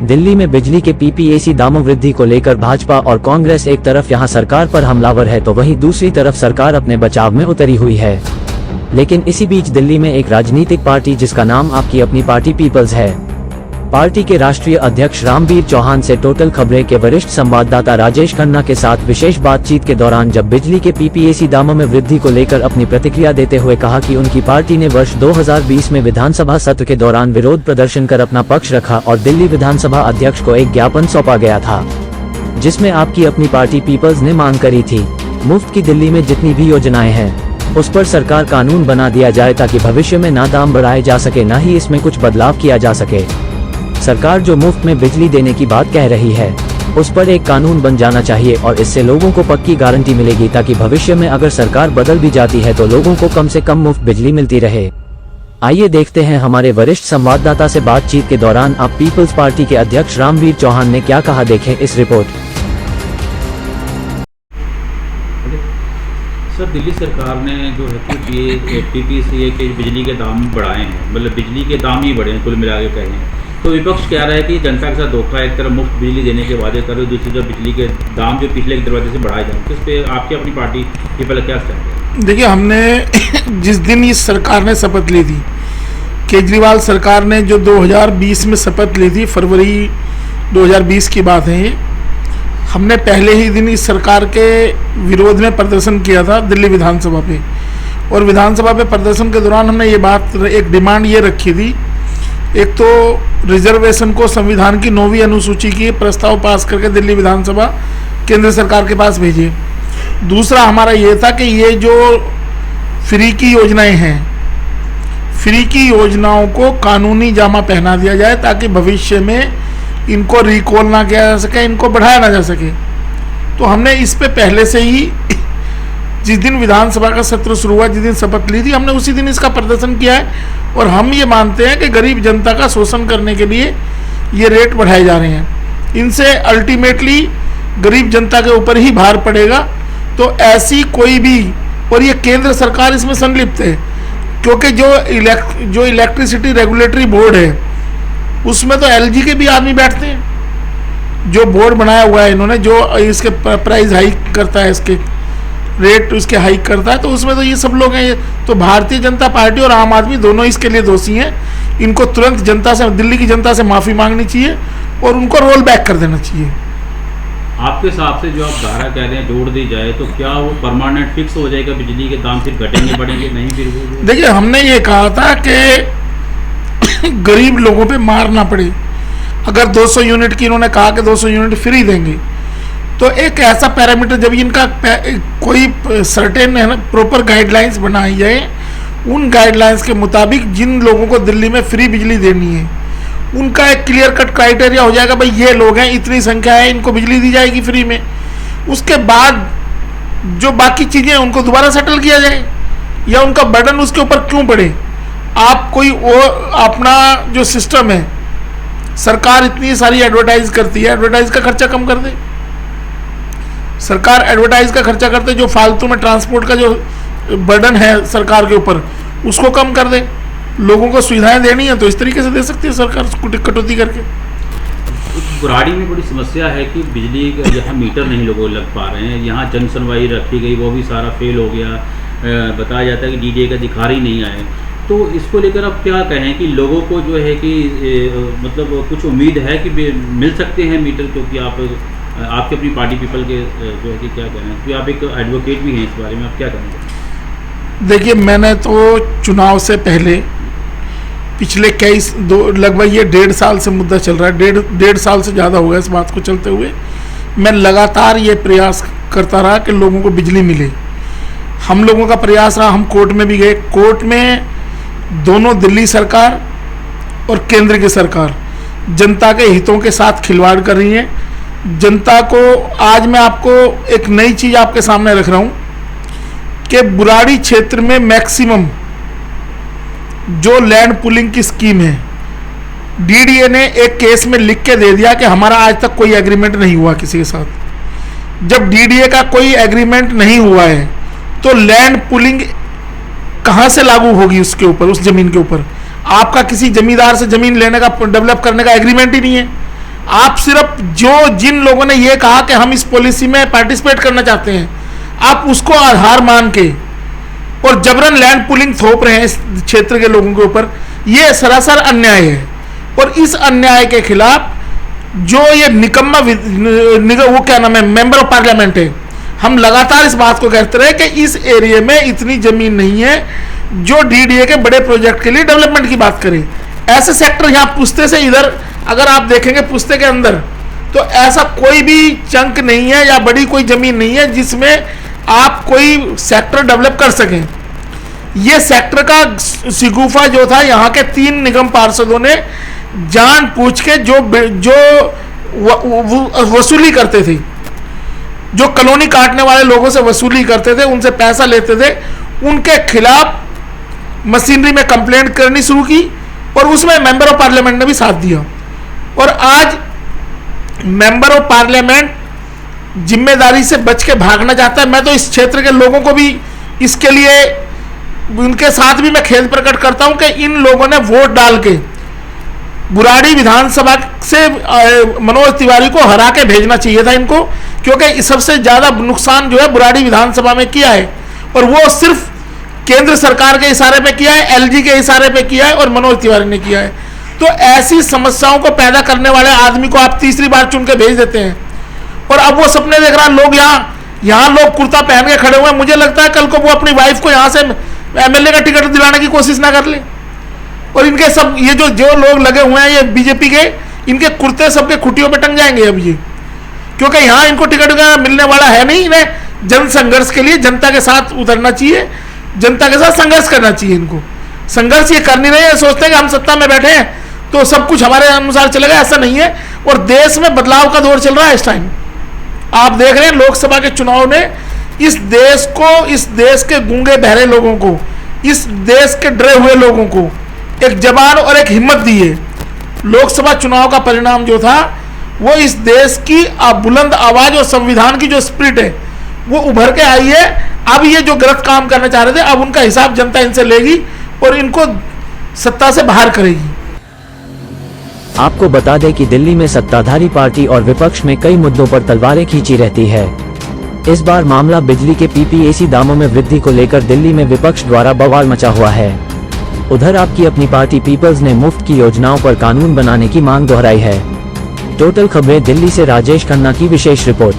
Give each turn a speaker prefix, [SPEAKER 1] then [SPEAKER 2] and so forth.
[SPEAKER 1] दिल्ली में बिजली के पीपीएसी दामों वृद्धि को लेकर भाजपा और कांग्रेस एक तरफ यहां सरकार पर हमलावर है तो वहीं दूसरी तरफ सरकार अपने बचाव में उतरी हुई है। लेकिन इसी बीच दिल्ली में एक राजनीतिक पार्टी जिसका नाम आपकी अपनी पार्टी पीपल्स है, पार्टी के राष्ट्रीय अध्यक्ष रामवीर चौहान से टोटल खबरें के वरिष्ठ संवाददाता राजेश खन्ना के साथ विशेष बातचीत के दौरान जब बिजली के पीपीएसी दामों में वृद्धि को लेकर अपनी प्रतिक्रिया देते हुए कहा कि उनकी पार्टी ने वर्ष 2020 में विधानसभा सत्र के दौरान विरोध प्रदर्शन कर अपना पक्ष रखा और दिल्ली विधानसभा अध्यक्ष को एक ज्ञापन सौंपा गया था, जिसमें आपकी अपनी पार्टी पीपल्स ने मांग करी थी मुफ्त की दिल्ली में जितनी भी योजनाएं हैं उस पर सरकार कानून बना दिया जाए ताकि भविष्य में ना दाम बढ़ाए जा सके ना ही इसमें कुछ बदलाव किया जा सके। सरकार जो मुफ्त में बिजली देने की बात कह रही है उस पर एक कानून बन जाना चाहिए और इससे लोगों को पक्की गारंटी मिलेगी ताकि भविष्य में अगर सरकार बदल भी जाती है तो लोगों को कम से कम मुफ्त बिजली मिलती रहे। आइए देखते हैं हमारे वरिष्ठ संवाददाता से बातचीत के दौरान आप पीपल्स पार्टी के अध्यक्ष रामवीर चौहान ने क्या कहा, देखें इस रिपोर्ट।
[SPEAKER 2] सर, दिल्ली सरकार ने जो है कि ये पीपीएसी के बिजली के दाम बढ़ाए हैं, मतलब बिजली के दाम ही बढ़े हैं कुल मिला के कहें तो विपक्ष कह रहा है कि जनता के साथ धोखा, एक तरफ मुफ्त बिजली देने के वादे करे, दूसरी तरफ बिजली के दाम जो पिछले दरवाजे से बढ़ाए जाए, तो इस पर आपकी अपनी पार्टी पीपल क्या स्टैंड है?
[SPEAKER 3] देखिए, हमने जिस दिन इस सरकार ने शपथ ली थी, केजरीवाल सरकार ने जो 2020 में शपथ ली थी, फरवरी 2020 की बात है ये, हमने पहले ही दिन इस सरकार के विरोध में प्रदर्शन किया था दिल्ली विधानसभा पे। और विधानसभा पे प्रदर्शन के दौरान हमने ये बात, एक डिमांड ये रखी थी, एक तो रिजर्वेशन को संविधान की 9वीं अनुसूची की प्रस्ताव पास करके दिल्ली विधानसभा केंद्र सरकार के पास भेजिए। दूसरा हमारा ये था कि ये जो फ्री की योजनाएं हैं, फ्री की योजनाओं को कानूनी जामा पहना दिया जाए ताकि भविष्य में इनको रिकॉल ना किया जा सके, इनको बढ़ाया ना जा सके। तो हमने इस पे पहले से ही जिस दिन विधानसभा का सत्र शुरू हुआ, जिस दिन शपथ ली थी, हमने उसी दिन इसका प्रदर्शन किया है। और हम ये मानते हैं कि गरीब जनता का शोषण करने के लिए ये रेट बढ़ाए जा रहे हैं, इनसे अल्टीमेटली गरीब जनता के ऊपर ही भार पड़ेगा। तो ऐसी कोई भी, और ये केंद्र सरकार इसमें संलिप्त है क्योंकि जो इलेक्ट्रिसिटी रेगुलेटरी बोर्ड है उसमें तो एलजी के भी आदमी बैठते हैं। जो बोर्ड बनाया हुआ है इन्होंने, जो इसके प्राइस हाइक करता है, इसके रेट उसके हाइक करता है, तो उसमें तो ये सब लोग हैं। तो भारतीय जनता पार्टी और आम आदमी दोनों इसके लिए दोषी हैं। इनको तुरंत जनता से, दिल्ली की जनता से माफ़ी मांगनी चाहिए और उनको रोल बैक कर देना चाहिए।
[SPEAKER 2] आपके हिसाब से जो आप धारा कह रहे हैं जोड़ दी जाए तो क्या वो परमानेंट फिक्स हो जाएगा, बिजली के दाम फिर घटेंगे बढ़ेंगे नहीं? फिर वो
[SPEAKER 3] देखिए, हमने ये कहा था कि गरीब लोगों पे मार ना पड़े। अगर 200 यूनिट की इन्होंने कहा कि 200 यूनिट फ्री देंगे, तो एक ऐसा पैरामीटर, जब इनका कोई सर्टेन है ना प्रॉपर गाइडलाइंस बनाई जाए, उन गाइडलाइंस के मुताबिक जिन लोगों को दिल्ली में फ्री बिजली देनी है उनका एक क्लियर कट क्राइटेरिया हो जाएगा, भाई ये लोग हैं, इतनी संख्या है, इनको बिजली दी जाएगी फ्री में। उसके बाद जो बाकी चीज़ें हैं उनको दोबारा सेटल किया जाए, या उनका बर्डन उसके ऊपर क्यों पड़े। आप कोई अपना जो सिस्टम है, सरकार इतनी सारी एडवर्टाइज करती है, एडवर्टाइज का खर्चा कम कर दे। सरकार एडवर्टाइज का खर्चा करते, जो फालतू में ट्रांसपोर्ट का जो बर्डन है सरकार के ऊपर उसको कम कर दे। लोगों को सुविधाएं देनी है तो इस तरीके से दे सकती है सरकार, कटौती करके।
[SPEAKER 2] बुराड़ी में बड़ी समस्या है कि बिजली का यहाँ मीटर नहीं लोगों लग पा रहे हैं, यहाँ जन सुनवाई रखी गई वो भी सारा फेल हो गया। बताया जाता है कि डीडीए का अधिकारी नहीं आए, तो इसको लेकर आप क्या कहें कि लोगों को जो है कि मतलब कुछ उम्मीद है कि मिल सकते हैं मीटर, क्योंकि आपके अपनी पार्टी पीपल के जो है कि क्या कहें, क्योंकि आप एक एडवोकेट भी हैं, इस बारे में आप क्या कहेंगे?
[SPEAKER 3] देखिए, मैंने तो चुनाव से पहले पिछले लगभग ये 1.5 साल से मुद्दा चल रहा है, डेढ़ साल से ज़्यादा हो गया इस बात को चलते हुए। मैं लगातार ये प्रयास करता रहा कि लोगों को बिजली मिले। हम लोगों का प्रयास रहा, हम कोर्ट में भी गए। कोर्ट में दोनों दिल्ली सरकार और केंद्र की सरकार जनता के हितों के साथ खिलवाड़ कर रही है। जनता को, आज मैं आपको एक नई चीज़ आपके सामने रख रहा हूँ कि बुराड़ी क्षेत्र में मैक्सिमम जो लैंड पुलिंग की स्कीम है, डीडीए ने एक केस में लिख के दे दिया कि हमारा आज तक कोई एग्रीमेंट नहीं हुआ किसी के साथ। जब डीडीए का कोई एग्रीमेंट नहीं हुआ है तो लैंड पुलिंग कहाँ से लागू होगी उसके ऊपर, उस जमीन के ऊपर? आपका किसी जमींदार से जमीन लेने का, डेवलप करने का एग्रीमेंट ही नहीं है। आप सिर्फ जिन लोगों ने ये कहा कि हम इस पॉलिसी में पार्टिसिपेट करना चाहते हैं, आप उसको आधार मान के और जबरन लैंड पुलिंग थोप रहे हैं इस क्षेत्र के लोगों के ऊपर, ये सरासर अन्याय है। और इस अन्याय के खिलाफ जो ये निकम्मा वो क्या नाम है, मेंबर ऑफ पार्लियामेंट है, हम लगातार इस बात को कहते रहे कि इस एरिया में इतनी जमीन नहीं है जो डीडीए के बड़े प्रोजेक्ट के लिए डेवलपमेंट की बात करें। ऐसे सेक्टर यहाँ पुस्ते से इधर अगर आप देखेंगे पुस्ते के अंदर, तो ऐसा कोई भी चंक नहीं है या बड़ी कोई जमीन नहीं है जिसमें आप कोई सेक्टर डेवलप कर सकें। ये सेक्टर का शिगुफा जो था यहाँ के 3 निगम पार्षदों ने जान पूछ के जो वसूली करते थे, जो कॉलोनी काटने वाले लोगों से वसूली करते थे, उनसे पैसा लेते थे, उनके खिलाफ मशीनरी में कंप्लेंट करनी शुरू की और उसमें मेंबर ऑफ पार्लियामेंट ने भी साथ दिया। और आज मेंबर ऑफ पार्लियामेंट जिम्मेदारी से बच के भागना चाहता है। मैं तो इस क्षेत्र के लोगों को भी इसके लिए उनके साथ भी मैं खेद प्रकट करता हूं कि इन लोगों ने वोट डाल के बुराड़ी विधानसभा से मनोज तिवारी को हरा के भेजना चाहिए था इनको, क्योंकि सबसे ज्यादा नुकसान जो है बुराड़ी विधानसभा में किया है और वो सिर्फ केंद्र सरकार के इशारे पे किया है, एलजी के इशारे पे किया है और मनोज तिवारी ने किया है। तो ऐसी समस्याओं को पैदा करने वाले आदमी को आप तीसरी बार चुन के भेज देते हैं और अब वो सपने देख रहा है। लोग यहाँ लोग कुर्ता पहन के खड़े हुए हैं, मुझे लगता है कल को वो अपनी वाइफ को यहाँ से एमएलए का टिकट दिलाने की कोशिश ना कर ले। और इनके सब ये जो लोग लगे हुए हैं ये बीजेपी के, इनके कुर्ते सबके खुटियों पे टंग जाएंगे अब ये, क्योंकि यहाँ इनको टिकट मिलने वाला है नहीं। इन्हें जन संघर्ष के लिए जनता के साथ उतरना चाहिए, जनता के साथ संघर्ष करना चाहिए। इनको संघर्ष ये कर नहीं रहे हैं, सोचते हैं कि हम सत्ता में बैठे हैं तो सब कुछ हमारे अनुसार चलेगा, ऐसा नहीं है। और देश में बदलाव का दौर चल रहा है इस टाइम। आप देख रहे हैं लोकसभा के चुनाव ने इस देश को, इस देश के गूंगे बहरे लोगों को, इस देश के डरे हुए लोगों को एक जबान और एक हिम्मत दी है। लोकसभा चुनाव का परिणाम जो था वो इस देश की बुलंद आवाज और संविधान की जो स्पिरिट है वो उभर के आई है। अब ये जो गलत काम करना चाह रहे थे, अब उनका हिसाब जनता इनसे लेगी और इनको सत्ता से बाहर करेगी।
[SPEAKER 1] आपको बता दें कि दिल्ली में सत्ताधारी पार्टी और विपक्ष में कई मुद्दों पर तलवारें खींची रहती है। इस बार मामला बिजली के पीपीएसी दामों में वृद्धि को लेकर दिल्ली में विपक्ष द्वारा बवाल मचा हुआ है। उधर आपकी अपनी पार्टी पीपल्स ने मुफ्त की योजनाओं पर कानून बनाने की मांग दोहराई है। टोटल खबरें दिल्ली से राजेश खन्ना की विशेष रिपोर्ट।